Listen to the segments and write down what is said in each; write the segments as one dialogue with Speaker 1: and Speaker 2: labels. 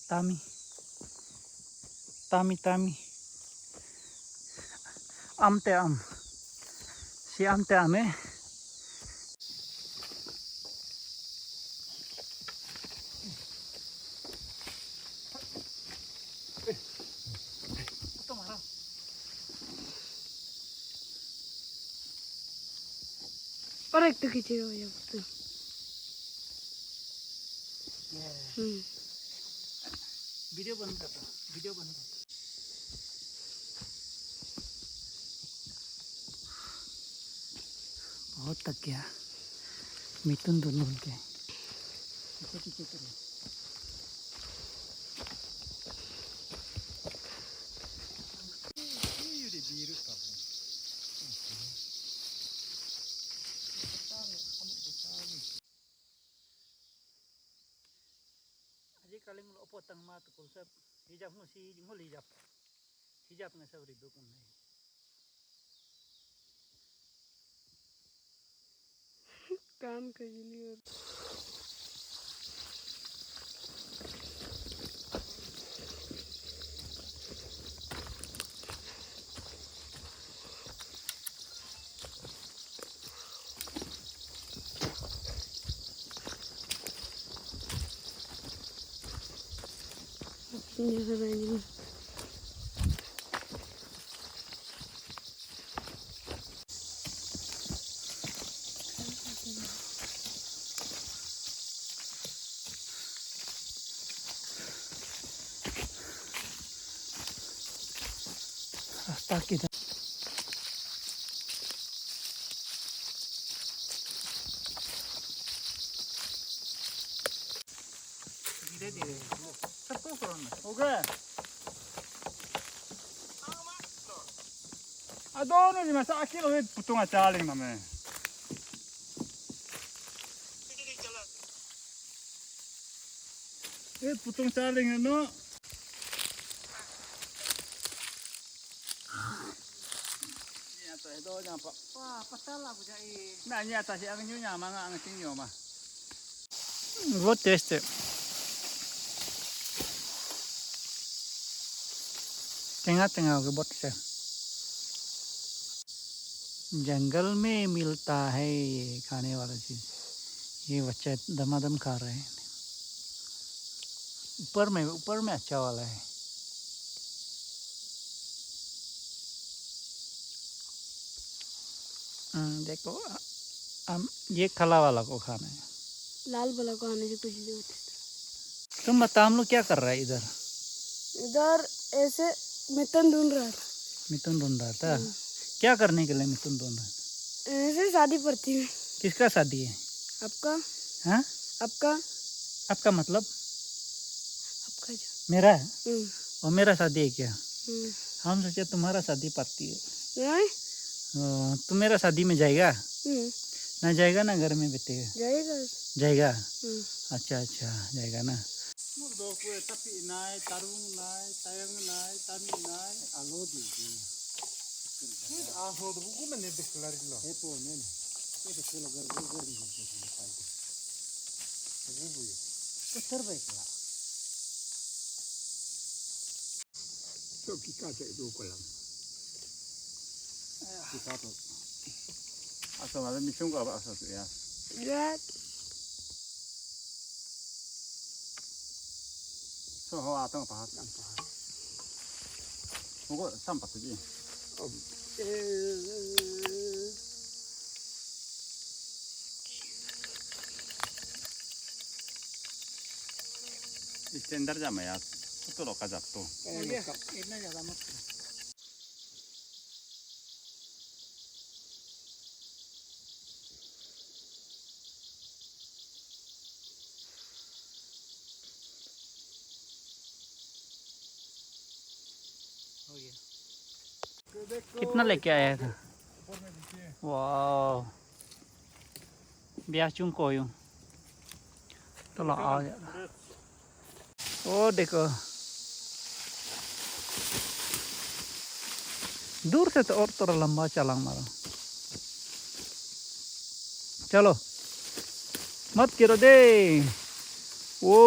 Speaker 1: Tami. Tami, Tami. Am te am. Si am te am eh.
Speaker 2: और एक तो खींचे हो जब तो
Speaker 1: वीडियो बंद करता, वीडियो बंद कर। बहुत थक गया मिथुन दोनों के पीछे पीछे करो। Aji kaling lo potang mat kulsap hijab musi ngul hijab ngasab ridu kunai.
Speaker 2: काम कर लिए
Speaker 1: रास्ता किधर धीरे धीरे सबको करो ना हो गया
Speaker 3: Adono di masa akhir lo putung acaling name. Putung caling no. Ni atas itu nyapa.
Speaker 1: wah pasal lah punya
Speaker 3: Nah ni atas yang ni nyama ang tingyo mah.
Speaker 1: बहुत टेस्ट है टेंगा टेंगा हो गया बहुत से जंगल में मिलता है ये खाने वाला चीज ये बच्चे दमादम खा रहे हैं ऊपर में अच्छा वाला है देखो ये खला वाला को खाना है
Speaker 2: लाल वाला को आने से कुछ नहीं होता
Speaker 1: तुम बता हम लोग क्या कर रहा है इधर
Speaker 2: इधर ऐसे मिथुन ढूंढ रहा था
Speaker 1: मिथुन ढूंढ रहा था क्या करने के लिए मिथुन ढूंढ रहा था
Speaker 2: ऐसे शादी पड़ती है
Speaker 1: किसका शादी है
Speaker 2: आपका
Speaker 1: हाँ
Speaker 2: आपका
Speaker 1: आपका मतलब
Speaker 2: आपका जो
Speaker 1: मेरा है और मेरा शादी है क्या
Speaker 2: हम्म
Speaker 1: हम सोचे तुम्हारा शादी पड़ती है
Speaker 2: नहीं
Speaker 1: तुम मेरा शादी में जाएगा ना जाएगा ना घर में बैठेगा
Speaker 2: जाएगा
Speaker 1: जाएगा अच्छा अच्छा जाएगा ना
Speaker 3: Mudo kue tapi naik tarung naik tayang naik tami naik alo di. Ah so buku mana deklarasi lo.
Speaker 1: Epo nene itu kalau gar di sini pakai
Speaker 3: Buku ya.
Speaker 1: तो terbaik lah
Speaker 3: So kita cek itu kolam. Kita tu. Asal ada misung apa asal tu ya.
Speaker 2: Lihat
Speaker 3: So hawa atang pahat. Buku sampai tu je. Standar jam ya. Itu lo kajak tu.
Speaker 1: इतना ज़्यादा मत करो हो गया कितना लेके आया था वाह ब्याह चुम को यूं तो ला आ गया ओ देखो दूर से तो और थोड़ा लंबा छलांग मारो चलो मत गिरो दे वो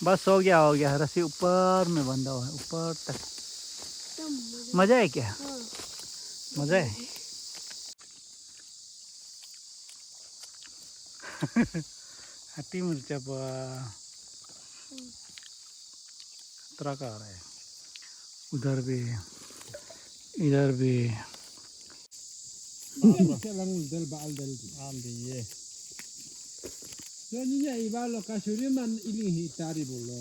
Speaker 1: बस हो गया रस्सी ऊपर में बंधा हुआ है ऊपर तक।
Speaker 2: एकदम
Speaker 1: मजा है क्या?
Speaker 2: हाँ
Speaker 1: मजा है। हट्टी मिर्चा तरह का आ रहा है। उधर भी इधर भी।
Speaker 3: Ambil. Soalnya ibalo kasuri man ini tari bolo.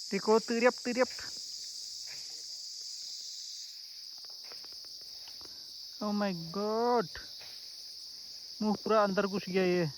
Speaker 1: Tiko teriap. Oh my god, मुंह पूरा अंदर घुस गया ये।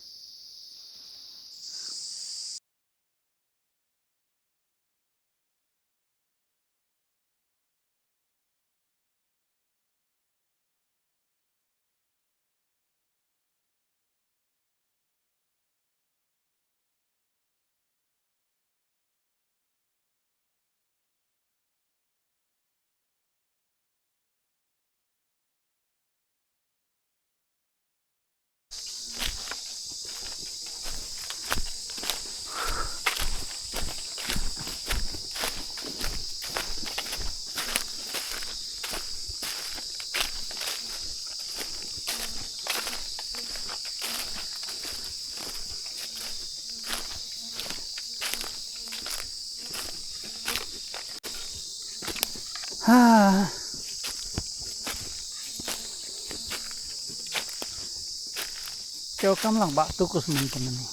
Speaker 1: हाँ kau kam lang bak tukus teman ni.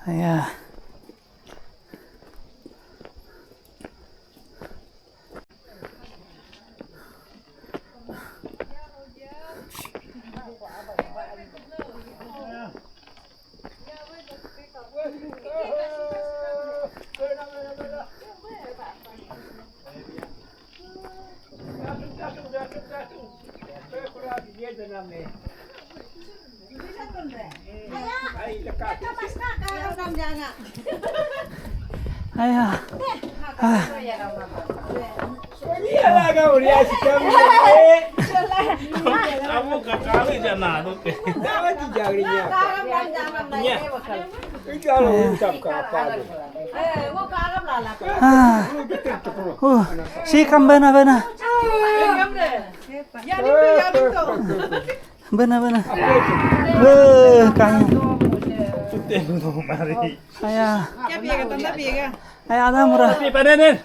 Speaker 1: Ya. Ayah.
Speaker 3: Kamu kekali jangan tuh. Kalau ucap apa?
Speaker 1: Si kam bena. Bena. Kaya. Ayah. Ayah ada murah.
Speaker 3: Panenin.